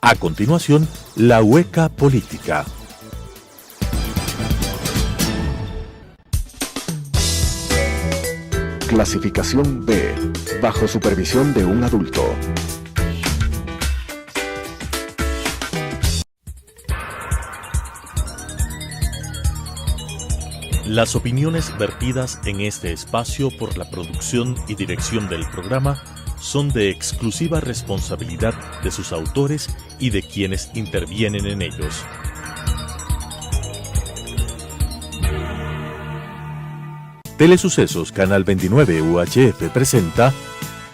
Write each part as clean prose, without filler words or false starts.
A continuación, la hueca política. Clasificación B, bajo supervisión de un adulto. Las opiniones vertidas en este espacio por la producción y dirección del programa son de exclusiva responsabilidad de sus autores y de quienes intervienen en ellos. Telesucesos Canal 29 UHF presenta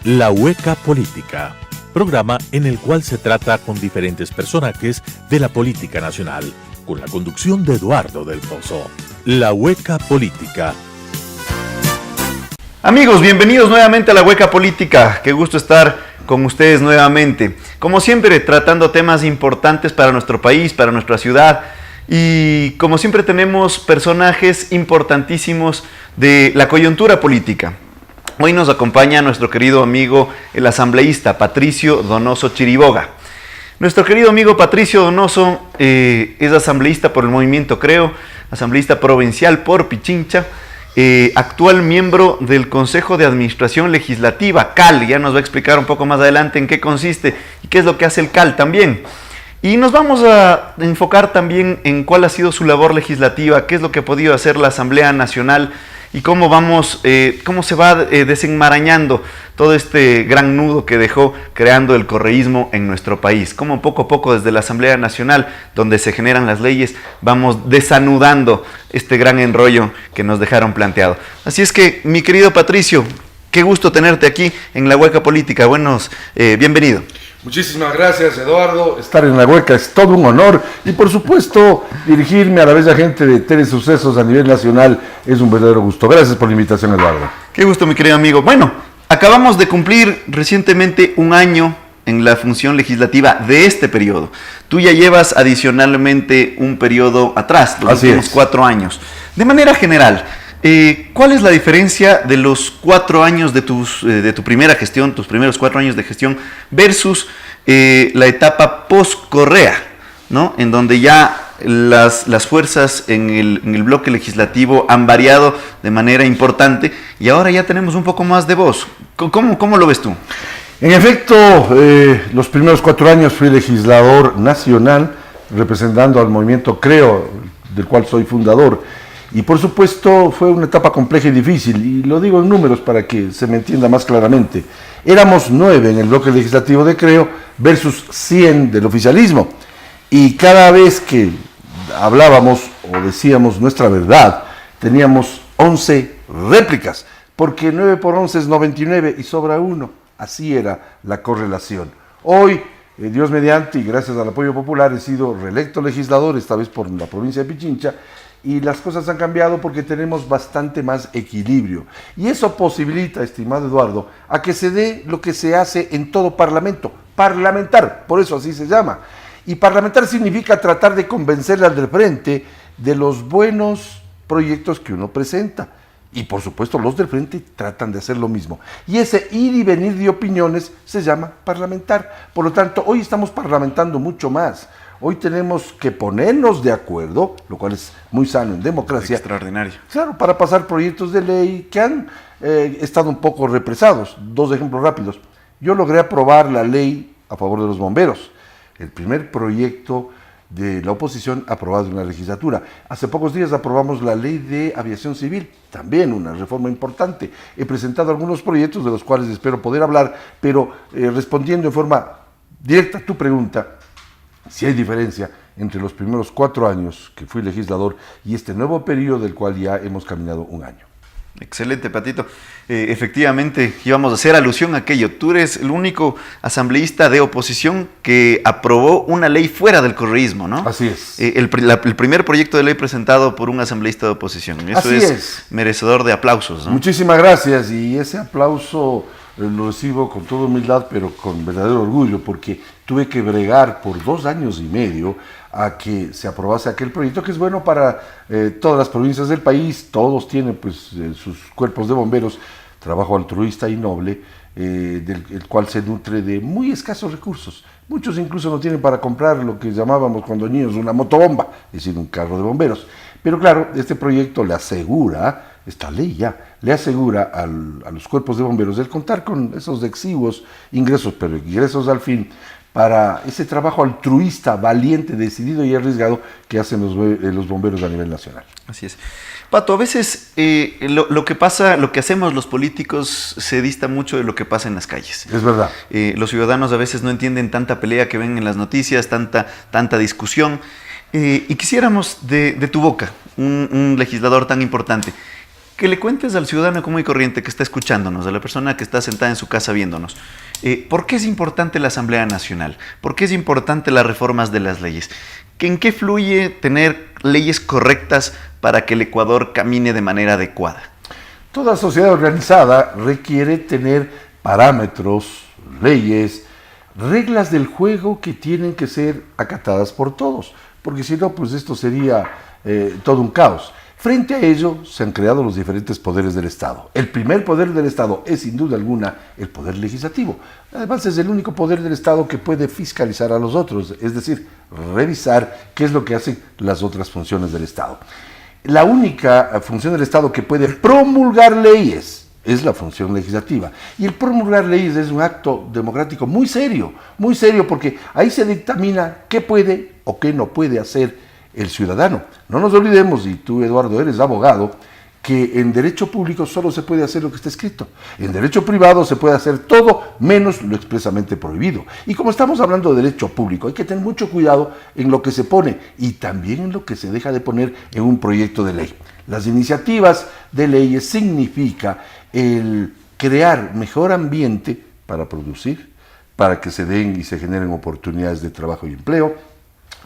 La Hueca Política, programa en el cual se trata con diferentes personajes de la política nacional, con la conducción de Eduardo del Pozo. La Hueca Política. Amigos, bienvenidos nuevamente a La Hueca Política. Qué gusto estar con ustedes nuevamente. Como siempre, tratando temas importantes para nuestro país, para nuestra ciudad. Y como siempre tenemos personajes importantísimos de la coyuntura política. Hoy nos acompaña nuestro querido amigo, el asambleísta Patricio Donoso Chiriboga. Nuestro querido amigo Patricio Donoso es asambleísta por el movimiento Creo, asambleísta provincial por Pichincha, actual miembro del Consejo de Administración Legislativa, CAL. Ya nos va a explicar un poco más adelante en qué consiste y qué es lo que hace el CAL también. Y nos vamos a enfocar también en cuál ha sido su labor legislativa, qué es lo que ha podido hacer la Asamblea Nacional y cómo se va desenmarañando todo este gran nudo que dejó creando el correísmo en nuestro país. Cómo poco a poco desde la Asamblea Nacional, donde se generan las leyes, vamos desanudando este gran enrollo que nos dejaron planteado. Así es que, mi querido Patricio, qué gusto tenerte aquí en La Hueca Política. Bienvenido. Muchísimas gracias, Eduardo. Estar en La Hueca es todo un honor y, por supuesto, dirigirme a la bella gente de Telesucesos a nivel nacional es un verdadero gusto. Gracias por la invitación, Eduardo. Qué gusto, mi querido amigo. Bueno, acabamos de cumplir recientemente un año en la función legislativa de este periodo. Tú ya llevas adicionalmente un periodo atrás, los últimos 4 años. De manera general, ¿cuál es la diferencia de los 4 años de tu primera gestión, tus primeros 4 años de gestión, versus la etapa post-Correa, ¿no? En donde ya las fuerzas en el bloque legislativo han variado de manera importante y ahora ya tenemos un poco más de voz? ¿Cómo lo ves tú? En efecto, los primeros 4 años fui legislador nacional, representando al movimiento Creo, del cual soy fundador. Y por supuesto fue una etapa compleja y difícil, y lo digo en números para que se me entienda más claramente. Éramos 9 en el bloque legislativo de Creo versus 100 del oficialismo. Y cada vez que hablábamos o decíamos nuestra verdad, teníamos 11 réplicas, porque 9 por 11 es 99 y sobra 1. Así era la correlación. Hoy, Dios mediante y gracias al apoyo popular, he sido reelecto legislador, esta vez por la provincia de Pichincha, y las cosas han cambiado porque tenemos bastante más equilibrio. Y eso posibilita, estimado Eduardo, a que se dé lo que se hace en todo parlamento, parlamentar, por eso así se llama. Y parlamentar significa tratar de convencerle al del frente de los buenos proyectos que uno presenta. Y por supuesto los del frente tratan de hacer lo mismo. Y ese ir y venir de opiniones se llama parlamentar. Por lo tanto, hoy estamos parlamentando mucho más. Hoy tenemos que ponernos de acuerdo, lo cual es muy sano en democracia. Extraordinario. Claro, para pasar proyectos de ley que han estado un poco represados. 2 ejemplos rápidos. Yo logré aprobar la ley a favor de los bomberos, el primer proyecto de la oposición aprobado en la legislatura. Hace pocos días aprobamos la ley de aviación civil, también una reforma importante. He presentado algunos proyectos de los cuales espero poder hablar, pero respondiendo en forma directa a tu pregunta, si hay diferencia entre los primeros 4 años que fui legislador y este nuevo periodo del cual ya hemos caminado un año. Excelente, Patito. Efectivamente, íbamos a hacer alusión a aquello. Tú eres el único asambleísta de oposición que aprobó una ley fuera del correísmo, ¿no? Así es. El primer proyecto de ley presentado por un asambleísta de oposición. Eso Así es merecedor de aplausos, ¿no? Muchísimas gracias, y ese aplauso lo recibo con toda humildad, pero con verdadero orgullo, porque tuve que bregar por 2 años y medio a que se aprobase aquel proyecto, que es bueno para todas las provincias del país. Todos tienen pues sus cuerpos de bomberos, trabajo altruista y noble, el cual se nutre de muy escasos recursos. Muchos incluso no tienen para comprar lo que llamábamos cuando niños una motobomba, es decir, un carro de bomberos. Pero claro, este proyecto le asegura, esta ley ya, le asegura a los cuerpos de bomberos el contar con esos exiguos ingresos, pero ingresos al fin, para ese trabajo altruista, valiente, decidido y arriesgado que hacen los bomberos a nivel nacional. Así es. Pato, a veces lo que pasa, lo que hacemos los políticos se dista mucho de lo que pasa en las calles. Es verdad. Los ciudadanos a veces no entienden tanta pelea que ven en las noticias, tanta discusión. Y quisiéramos de tu boca, un legislador tan importante, que le cuentes al ciudadano común y corriente que está escuchándonos, a la persona que está sentada en su casa viéndonos, ¿por qué es importante la Asamblea Nacional? ¿Por qué es importante las reformas de las leyes? ¿En qué fluye tener leyes correctas para que el Ecuador camine de manera adecuada? Toda sociedad organizada requiere tener parámetros, leyes, reglas del juego que tienen que ser acatadas por todos, porque si no, pues esto sería todo un caos. Frente a ello, se han creado los diferentes poderes del Estado. El primer poder del Estado es, sin duda alguna, el poder legislativo. Además, es el único poder del Estado que puede fiscalizar a los otros, es decir, revisar qué es lo que hacen las otras funciones del Estado. La única función del Estado que puede promulgar leyes es la función legislativa. Y el promulgar leyes es un acto democrático muy serio porque ahí se dictamina qué puede o qué no puede hacer el ciudadano. No nos olvidemos, y tú, Eduardo, eres abogado, que en derecho público solo se puede hacer lo que está escrito. En derecho privado se puede hacer todo menos lo expresamente prohibido. Y como estamos hablando de derecho público, hay que tener mucho cuidado en lo que se pone y también en lo que se deja de poner en un proyecto de ley. Las iniciativas de leyes significa el crear mejor ambiente para producir, para que se den y se generen oportunidades de trabajo y empleo,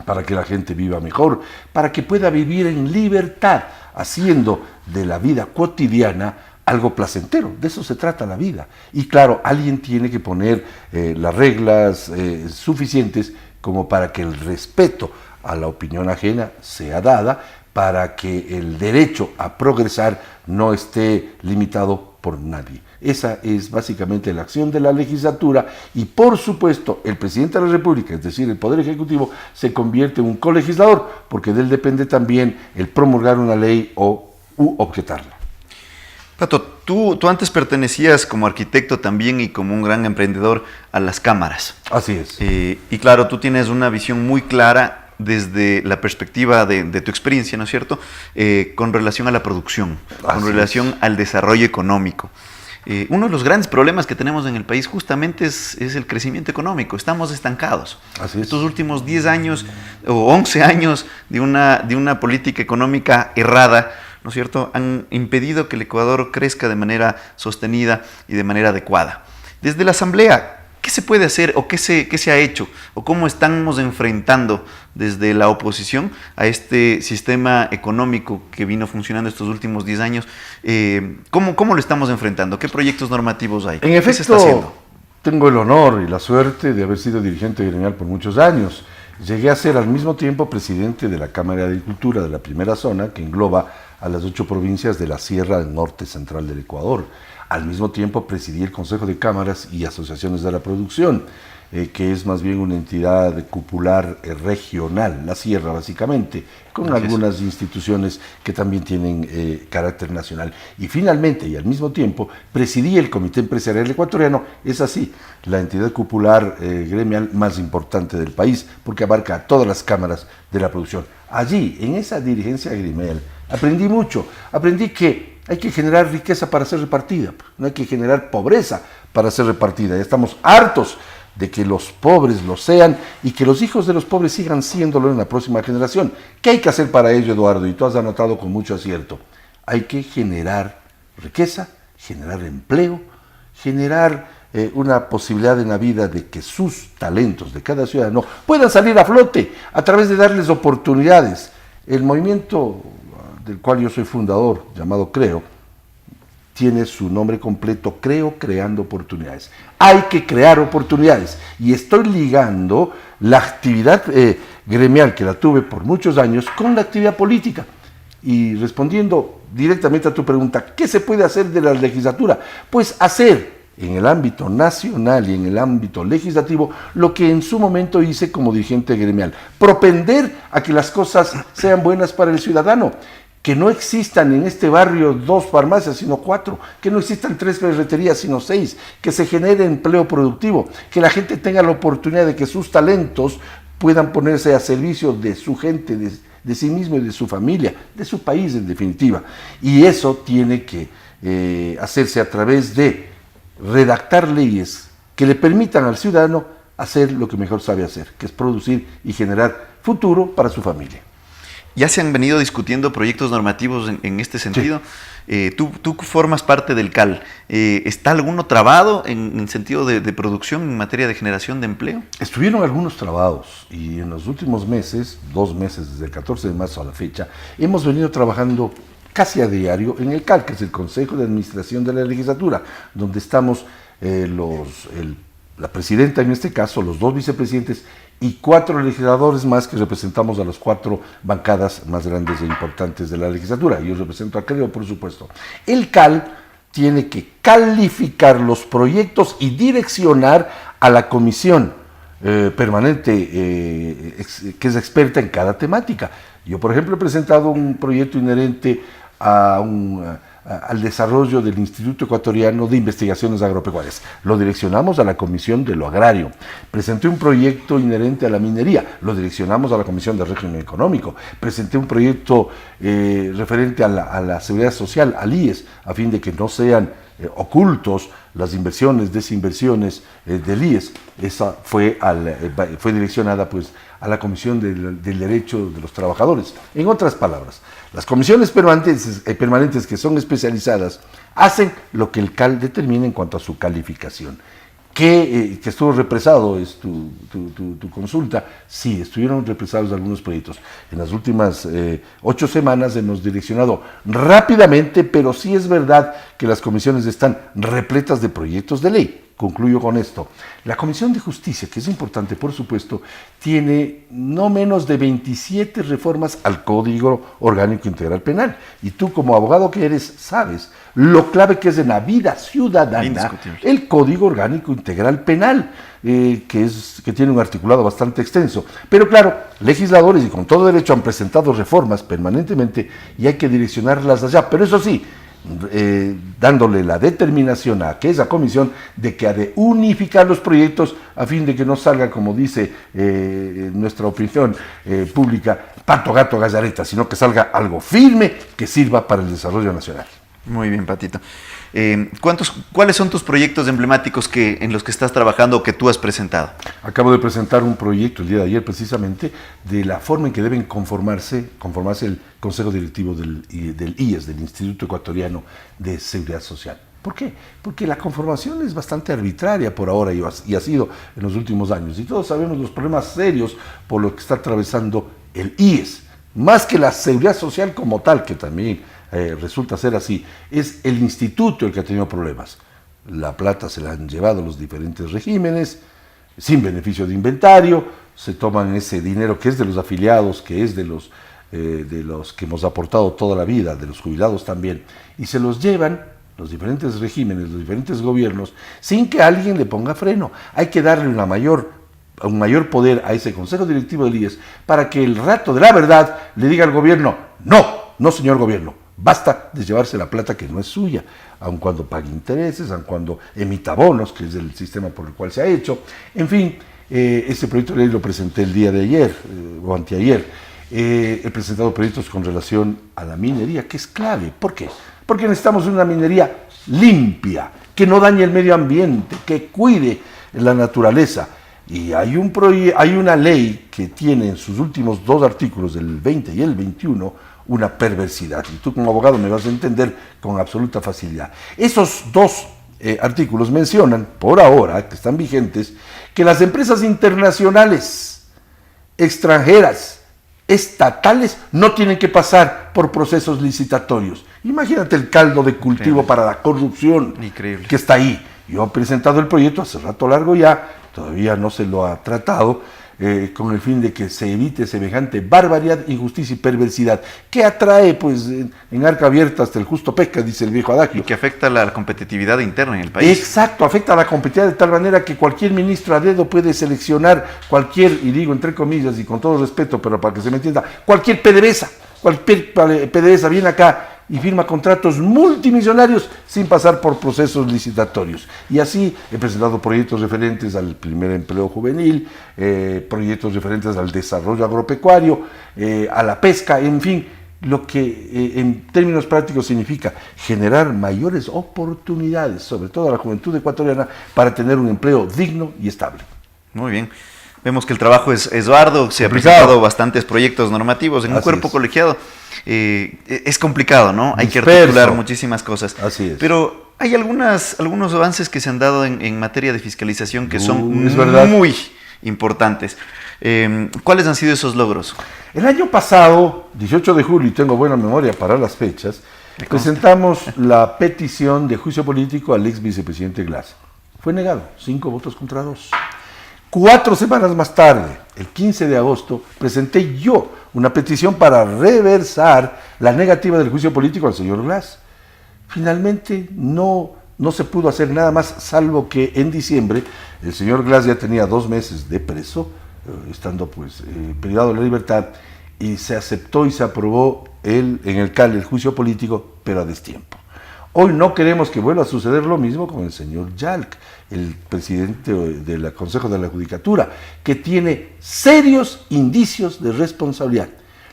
para que la gente viva mejor, para que pueda vivir en libertad, haciendo de la vida cotidiana algo placentero. De eso se trata la vida. Y claro, alguien tiene que poner las reglas suficientes como para que el respeto a la opinión ajena sea dada, para que el derecho a progresar no esté limitado por nadie. Esa es básicamente la acción de la legislatura y, por supuesto, el presidente de la República, es decir, el Poder Ejecutivo, se convierte en un colegislador, porque de él depende también el promulgar una ley u objetarla. Pato, tú antes pertenecías como arquitecto también y como un gran emprendedor a las cámaras. Así es. Y claro, tú tienes una visión muy clara desde la perspectiva de tu experiencia, ¿no es cierto?, con relación a la producción, con relación al desarrollo económico. Uno de los grandes problemas que tenemos en el país justamente es el crecimiento económico. Estamos estancados. Así es. Estos últimos 10 años o 11 años de una política económica errada, ¿no es cierto?, han impedido que el Ecuador crezca de manera sostenida y de manera adecuada. Desde la Asamblea, ¿qué se puede hacer o qué se ha hecho o cómo estamos enfrentando desde la oposición a este sistema económico que vino funcionando estos últimos 10 años? ¿Cómo lo estamos enfrentando? ¿Qué proyectos normativos hay? En ¿Qué se está efecto, haciendo? tengo el honor y la suerte de haber sido dirigente gremial por muchos años. Llegué a ser al mismo tiempo presidente de la Cámara de Agricultura de la primera zona, que engloba a las 8 provincias de la Sierra Norte Central del Ecuador. Al mismo tiempo presidí el Consejo de Cámaras y Asociaciones de la Producción, que es más bien una entidad cupular regional, la Sierra básicamente, con algunas instituciones que también tienen carácter nacional. Y finalmente, y al mismo tiempo, presidí el Comité Empresarial Ecuatoriano, es así, la entidad cupular gremial más importante del país, porque abarca a todas las cámaras de la producción. Allí, en esa dirigencia gremial, aprendí mucho, aprendí que hay que generar riqueza para ser repartida, no hay que generar pobreza para ser repartida. Ya estamos hartos de que los pobres lo sean y que los hijos de los pobres sigan siéndolo en la próxima generación. ¿Qué hay que hacer para ello, Eduardo? Y tú has anotado con mucho acierto. Hay que generar riqueza, generar empleo, generar una posibilidad en la vida de que sus talentos de cada ciudadano puedan salir a flote a través de darles oportunidades. El movimiento del cual yo soy fundador, llamado CREO, tiene su nombre completo, Creo Creando Oportunidades. Hay que crear oportunidades y estoy ligando la actividad gremial que la tuve por muchos años con la actividad política. Y respondiendo directamente a tu pregunta, ¿qué se puede hacer de la legislatura? Pues hacer en el ámbito nacional y en el ámbito legislativo lo que en su momento hice como dirigente gremial, propender a que las cosas sean buenas para el ciudadano, que no existan en este barrio 2 farmacias sino 4, que no existan 3 ferreterías sino 6, que se genere empleo productivo, que la gente tenga la oportunidad de que sus talentos puedan ponerse a servicio de su gente, de sí mismo y de su familia, de su país en definitiva. Y eso tiene que hacerse a través de redactar leyes que le permitan al ciudadano hacer lo que mejor sabe hacer, que es producir y generar futuro para su familia. Ya se han venido discutiendo proyectos normativos en este sentido. Sí. Tú formas parte del CAL. ¿Está alguno trabado en sentido de producción en materia de generación de empleo? Estuvieron algunos trabados y en los últimos meses, 2 meses, desde el 14 de marzo a la fecha, hemos venido trabajando casi a diario en el CAL, que es el Consejo de Administración de la Legislatura, donde estamos la presidenta en este caso, los 2 vicepresidentes y 4 legisladores más que representamos a las 4 bancadas más grandes e importantes de la legislatura. Yo represento a Creo, por supuesto. El CAL tiene que calificar los proyectos y direccionar a la comisión permanente que es experta en cada temática. Yo, por ejemplo, he presentado un proyecto inherente al desarrollo del Instituto Ecuatoriano de Investigaciones Agropecuarias. Lo direccionamos a la Comisión de lo Agrario. Presenté un proyecto inherente a la minería. Lo direccionamos a la Comisión de Régimen Económico. Presenté un proyecto referente a la Seguridad Social, al IES, a fin de que no sean ocultos las inversiones, desinversiones del IES. Esa fue direccionada pues a la Comisión del Derecho de los Trabajadores. En otras palabras, las comisiones permanentes que son especializadas hacen lo que el CAL determina en cuanto a su calificación. Que estuvo represado, es tu consulta. Sí, estuvieron represados algunos proyectos. En las últimas 8 semanas hemos direccionado rápidamente, pero sí es verdad que las comisiones están repletas de proyectos de ley. Concluyo con esto. La Comisión de Justicia, que es importante por supuesto, tiene no menos de 27 reformas al Código Orgánico Integral Penal. Y tú como abogado que eres, sabes lo clave que es en la vida ciudadana el Código Orgánico Integral Penal, que tiene un articulado bastante extenso. Pero claro, legisladores y con todo derecho han presentado reformas permanentemente y hay que direccionarlas allá. Pero eso sí, dándole la determinación a aquella comisión de que ha de unificar los proyectos a fin de que no salga, como dice nuestra opinión pública, pato, gato, gallareta, sino que salga algo firme que sirva para el desarrollo nacional. Muy bien, Patito. ¿Cuáles son tus proyectos emblemáticos en los que estás trabajando o que tú has presentado? Acabo de presentar un proyecto el día de ayer precisamente de la forma en que deben conformarse el Consejo Directivo del IES, del Instituto Ecuatoriano de Seguridad Social. ¿Por qué? Porque la conformación es bastante arbitraria por ahora y ha sido en los últimos años. Y todos sabemos los problemas serios por los que está atravesando el IES. Más que la seguridad social como tal, que también resulta ser así, es el instituto el que ha tenido problemas. La plata se la han llevado los diferentes regímenes, sin beneficio de inventario, se toman ese dinero que es de los afiliados, que es de los que hemos aportado toda la vida, de los jubilados también, y se los llevan los diferentes regímenes, los diferentes gobiernos, sin que alguien le ponga freno. Hay que darle un mayor poder a ese Consejo Directivo del IES para que el rato de la verdad le diga al gobierno, no señor gobierno, basta de llevarse la plata que no es suya, aun cuando pague intereses, aun cuando emita bonos, que es el sistema por el cual se ha hecho. En fin, este proyecto de ley lo presenté el día de ayer o anteayer. He presentado proyectos con relación a la minería, que es clave. ¿Por qué? Porque necesitamos una minería limpia, que no dañe el medio ambiente, que cuide la naturaleza. Y hay una ley que tiene en sus últimos 2 artículos, el 20 y el 21, una perversidad. Y tú como abogado me vas a entender con absoluta facilidad. Esos 2 artículos mencionan, por ahora, que están vigentes, que las empresas internacionales, extranjeras, estatales, no tienen que pasar por procesos licitatorios. Imagínate el caldo de cultivo para la corrupción. Increíble. Que está ahí. Yo he presentado el proyecto hace rato largo ya, todavía no se lo ha tratado, con el fin de que se evite semejante barbaridad, injusticia y perversidad, que atrae, pues, en arca abierta hasta el justo peca, dice el viejo adagio. Y que afecta la competitividad interna en el país. Exacto, afecta a la competitividad de tal manera que cualquier ministro a dedo puede seleccionar cualquier, y digo entre comillas y con todo respeto, pero para que se me entienda, cualquier PDVSA viene acá y firma contratos multimillonarios sin pasar por procesos licitatorios. Y así he presentado proyectos referentes al primer empleo juvenil, proyectos referentes al desarrollo agropecuario, a la pesca, en fin, lo que en términos prácticos significa generar mayores oportunidades, sobre todo a la juventud ecuatoriana, para tener un empleo digno y estable. Muy bien. Vemos que el trabajo es arduo, se ha presentado bastantes proyectos normativos en un cuerpo colegiado. Es complicado, ¿no? Hay que articular muchísimas cosas. Así es. Pero hay algunos avances que se han dado en materia de fiscalización que son muy importantes. ¿Cuáles han sido esos logros? El año pasado, 18 de julio, y tengo buena memoria para las fechas, presentamos la petición de juicio político al ex vicepresidente Glass. Fue negado, 5 votos contra 2. 4 semanas más tarde, el 15 de agosto, presenté yo una petición para reversar la negativa del juicio político al señor Glass. Finalmente no se pudo hacer nada más, salvo que en diciembre el señor Glass ya tenía 2 meses de preso, estando pues privado de la libertad, y se aceptó y se aprobó en el CAL el juicio político, pero a destiempo. Hoy no queremos que vuelva a suceder lo mismo con el señor Yalc, el presidente del Consejo de la Judicatura, que tiene serios indicios de responsabilidad.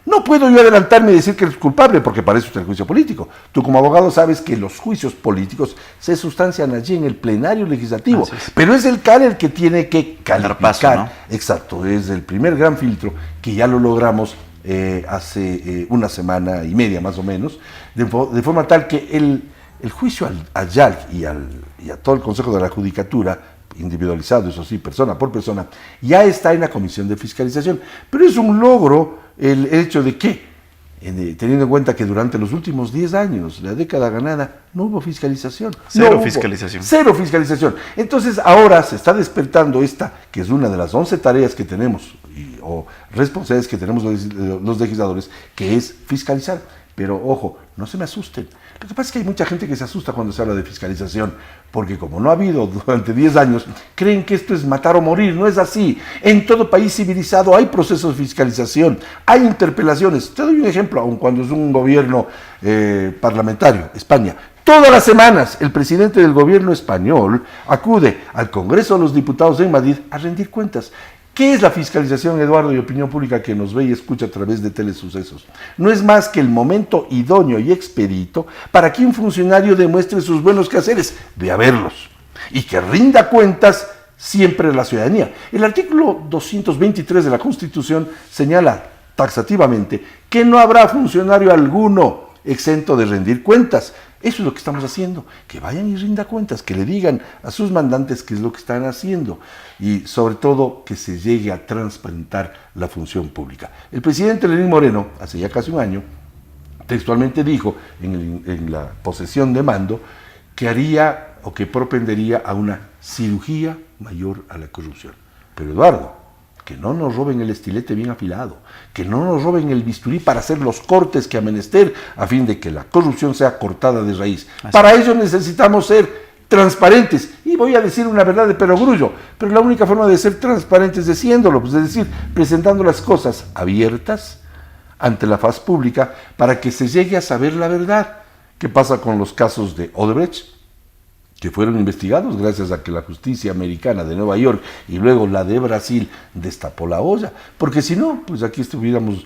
No puedo yo adelantarme y decir que es culpable, porque para eso está el juicio político. Tú como abogado sabes que los juicios políticos se sustancian allí en el plenario legislativo, pero es el CAL el que tiene que calificar. Paso, ¿no? Exacto, es el primer gran filtro que ya lo logramos hace una semana y media más o menos, de forma tal que el juicio a Yalc y a todo el Consejo de la Judicatura, individualizado, eso sí, persona por persona, ya está en la Comisión de Fiscalización. Pero es un logro el hecho de que, teniendo en cuenta que durante los últimos 10 años, la década ganada, no hubo fiscalización. Cero fiscalización. Cero fiscalización. Entonces ahora se está despertando esta, que es una de las 11 tareas que tenemos, o responsabilidades que tenemos los legisladores, que es fiscalizar. Pero ojo, no se me asusten. Lo que pasa es que hay mucha gente que se asusta cuando se habla de fiscalización, porque como no ha habido durante 10 años, creen que esto es matar o morir. No es así. En todo país civilizado hay procesos de fiscalización, hay interpelaciones. Te doy un ejemplo, aun cuando es un gobierno parlamentario, España. Todas las semanas el presidente del gobierno español acude al Congreso de los Diputados en Madrid a rendir cuentas. ¿Qué es la fiscalización, Eduardo, y opinión pública que nos ve y escucha a través de Telesucesos? No es más que el momento idóneo y expedito para que un funcionario demuestre sus buenos quehaceres, de haberlos, y que rinda cuentas siempre a la ciudadanía. El artículo 223 de la Constitución señala taxativamente que no habrá funcionario alguno exento de rendir cuentas. Eso es lo que estamos haciendo, que vayan y rinda cuentas, que le digan a sus mandantes qué es lo que están haciendo y sobre todo que se llegue a transparentar la función pública. El presidente Lenín Moreno, hace ya casi un año, textualmente dijo en la posesión de mando que haría o que propendería a una cirugía mayor a la corrupción. Pero Eduardo, que no nos roben el estilete bien afilado, que no nos roben el bisturí para hacer los cortes que ha menester a fin de que la corrupción sea cortada de raíz. Para ello necesitamos ser transparentes, y voy a decir una verdad de perogrullo, pero la única forma de ser transparentes es siéndolo, pues es decir, presentando las cosas abiertas ante la faz pública para que se llegue a saber la verdad. ¿Qué pasa con los casos de Odebrecht, que fueron investigados gracias a que la justicia americana de Nueva York y luego la de Brasil destapó la olla? Porque si no, pues aquí estuviéramos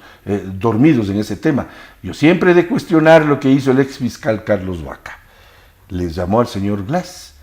dormidos en ese tema. Yo siempre he de cuestionar lo que hizo el ex fiscal Carlos Vaca. Les llamó al señor Glass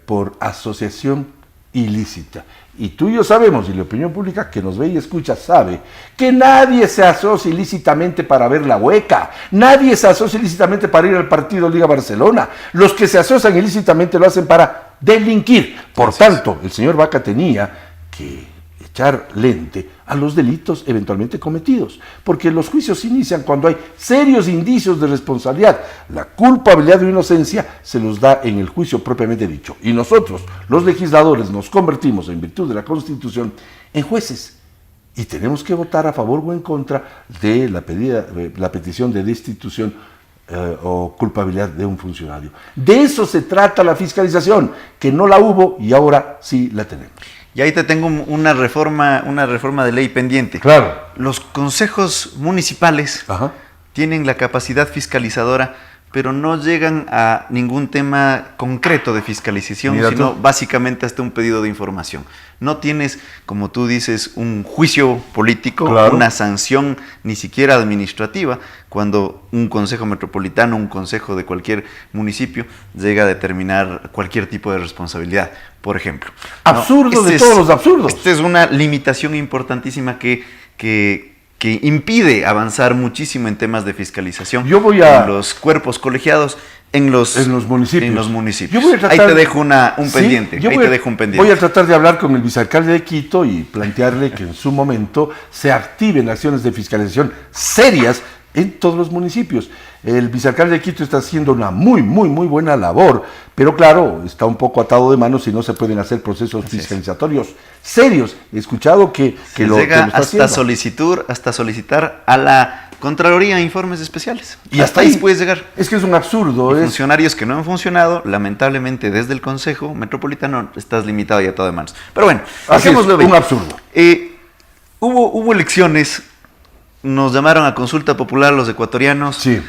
por asociación ilícita. Y tú y yo sabemos, y la opinión pública que nos ve y escucha sabe, que nadie se asocia ilícitamente para ver la hueca, nadie se asocia ilícitamente para ir al partido Liga Barcelona. Los que se asocian ilícitamente lo hacen para delinquir. Por tanto, el señor Vaca tenía que echar lente a los delitos eventualmente cometidos, porque los juicios inician cuando hay serios indicios de responsabilidad. La culpabilidad o inocencia se los da en el juicio propiamente dicho. Y nosotros, los legisladores, nos convertimos, en virtud de la Constitución, en jueces. Y tenemos que votar a favor o en contra de la petición de destitución o culpabilidad de un funcionario. De eso se trata la fiscalización, que no la hubo y ahora sí la tenemos. Y ahí te tengo una reforma de ley pendiente. Claro. Los consejos municipales tienen la capacidad fiscalizadora, pero no llegan a ningún tema concreto de fiscalización, sino básicamente hasta un pedido de información. No tienes, como tú dices, un juicio político, una sanción ni siquiera administrativa, cuando un consejo metropolitano, un consejo de cualquier municipio llega a determinar cualquier tipo de responsabilidad, por ejemplo. Absurdo de todos los absurdos. Esta es una limitación importantísima que impide avanzar muchísimo en temas de fiscalización en los cuerpos colegiados, en los municipios. Ahí te dejo un pendiente. Voy a tratar de hablar con el vicealcalde de Quito y plantearle que en su momento se activen acciones de fiscalización serias en todos los municipios. El vicealcalde de Quito está haciendo una muy buena labor, pero claro, está un poco atado de manos y no se pueden hacer procesos fiscalizatorios serios. He escuchado que lo llega está haciendo. hasta solicitar a la Contraloría informes especiales. Y hasta ahí puedes llegar. Es que es un absurdo. Funcionarios que no han funcionado, lamentablemente desde el Consejo Metropolitano estás limitado y atado de manos. Pero bueno, hacémoslo bien. Un absurdo. Hubo elecciones. Nos llamaron a consulta popular los ecuatorianos. Sí.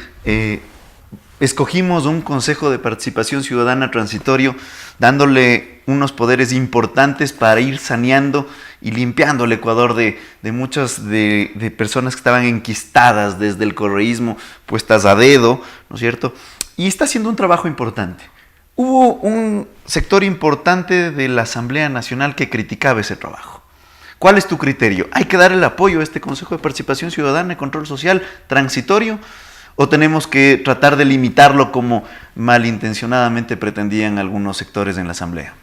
Escogimos un Consejo de Participación Ciudadana transitorio, dándole unos poderes importantes para ir saneando y limpiando el Ecuador de muchas de personas que estaban enquistadas desde el correísmo, puestas a dedo, ¿no es cierto? Y está haciendo un trabajo importante. Hubo un sector importante de la Asamblea Nacional que criticaba ese trabajo. ¿Cuál es tu criterio? ¿Hay que dar el apoyo a este Consejo de Participación Ciudadana y Control Social transitorio? ¿O tenemos que tratar de limitarlo como malintencionadamente pretendían algunos sectores en la Asamblea?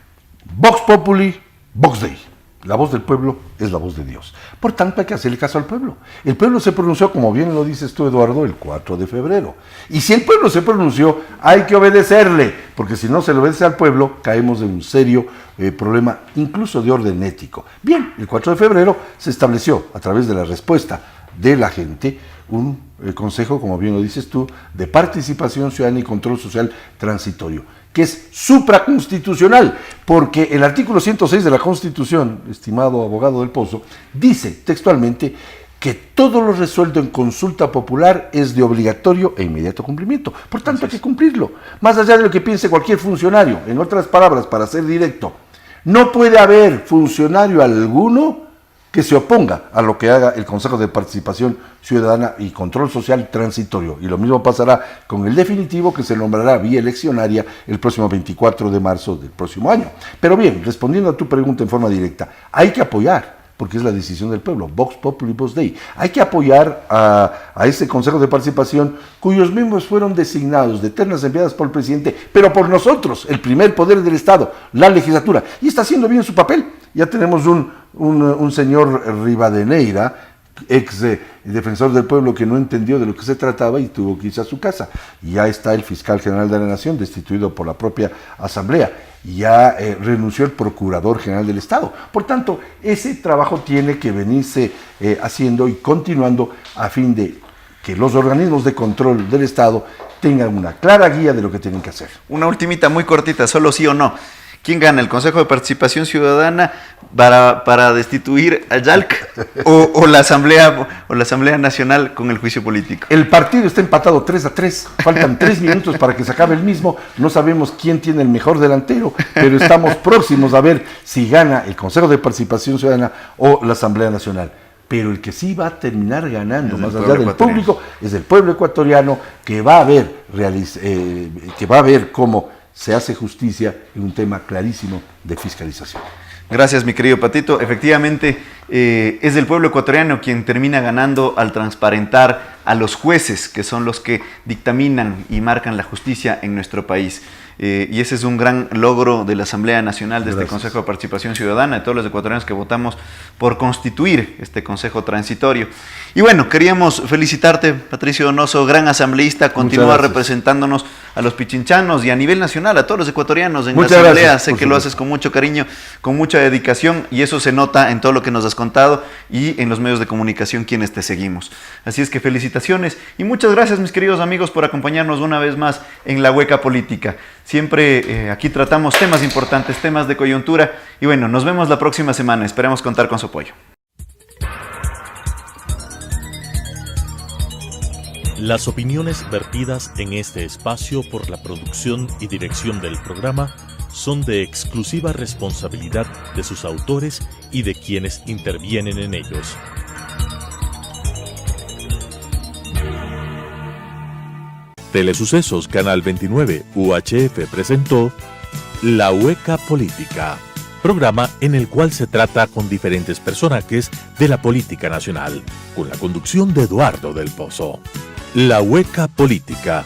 Vox Populi, Vox Dei. La voz del pueblo es la voz de Dios. Por tanto, hay que hacerle caso al pueblo. El pueblo se pronunció, como bien lo dices tú, Eduardo, el 4 de febrero. Y si el pueblo se pronunció, hay que obedecerle, porque si no se le obedece al pueblo, caemos en un serio problema, incluso de orden ético. Bien, el 4 de febrero se estableció, a través de la respuesta de la gente, un consejo, como bien lo dices tú, de participación ciudadana y control social transitorio, que es supraconstitucional, porque el artículo 106 de la Constitución, estimado abogado del Pozo, dice textualmente que todo lo resuelto en consulta popular es de obligatorio e inmediato cumplimiento. Por tanto, hay que cumplirlo, más allá de lo que piense cualquier funcionario. En otras palabras, para ser directo, no puede haber funcionario alguno que se oponga a lo que haga el Consejo de Participación Ciudadana y Control Social transitorio. Y lo mismo pasará con el definitivo, que se nombrará vía eleccionaria el próximo 24 de marzo del próximo año. Pero bien, respondiendo a tu pregunta en forma directa, hay que apoyar, porque es la decisión del pueblo, Vox Populi, Vox Dei. Hay que apoyar a ese Consejo de Participación, cuyos miembros fueron designados de ternas enviadas por el presidente, pero por nosotros, el primer poder del Estado, la legislatura, y está haciendo bien su papel. Ya tenemos un señor Rivadeneira, ex defensor del pueblo, que no entendió de lo que se trataba y tuvo que irse a su casa. Y ya está el fiscal general de la Nación, destituido por la propia Asamblea. Ya renunció el procurador general del Estado. Por tanto, ese trabajo tiene que venirse haciendo y continuando a fin de que los organismos de control del Estado tengan una clara guía de lo que tienen que hacer. Una ultimita muy cortita, solo sí o no. ¿Quién gana, el Consejo de Participación Ciudadana para destituir a Yalc o la Asamblea Nacional con el juicio político? El partido está empatado 3-3, faltan 3 minutos para que se acabe el mismo, no sabemos quién tiene el mejor delantero, pero estamos próximos a ver si gana el Consejo de Participación Ciudadana o la Asamblea Nacional. Pero el que sí va a terminar ganando, más allá del público, es el pueblo ecuatoriano, que va a ver cómo se hace justicia en un tema clarísimo de fiscalización. Gracias, mi querido Patito. Efectivamente, es el pueblo ecuatoriano quien termina ganando al transparentar a los jueces, que son los que dictaminan y marcan la justicia en nuestro país. y ese es un gran logro de la Asamblea Nacional de este Gracias. Consejo de Participación Ciudadana, de todos los ecuatorianos que votamos por constituir este Consejo Transitorio. Y bueno, queríamos felicitarte, Patricio Donoso, gran asambleísta, continúa representándonos a los pichinchanos y a nivel nacional, a todos los ecuatorianos en la Asamblea. Sé que lo haces con mucho cariño, con mucha dedicación, y eso se nota en todo lo que nos has contado y en los medios de comunicación quienes te seguimos. Así es que felicitaciones y muchas gracias, mis queridos amigos, por acompañarnos una vez más en La Hueca Política. Siempre aquí tratamos temas importantes, temas de coyuntura, y bueno, nos vemos la próxima semana. Esperemos contar con su apoyo. Las opiniones vertidas en este espacio por la producción y dirección del programa son de exclusiva responsabilidad de sus autores y de quienes intervienen en ellos. Telesucesos Canal 29 UHF presentó La Hueca Política, programa en el cual se trata con diferentes personajes de la política nacional, con la conducción de Eduardo del Pozo. La Hueca Política,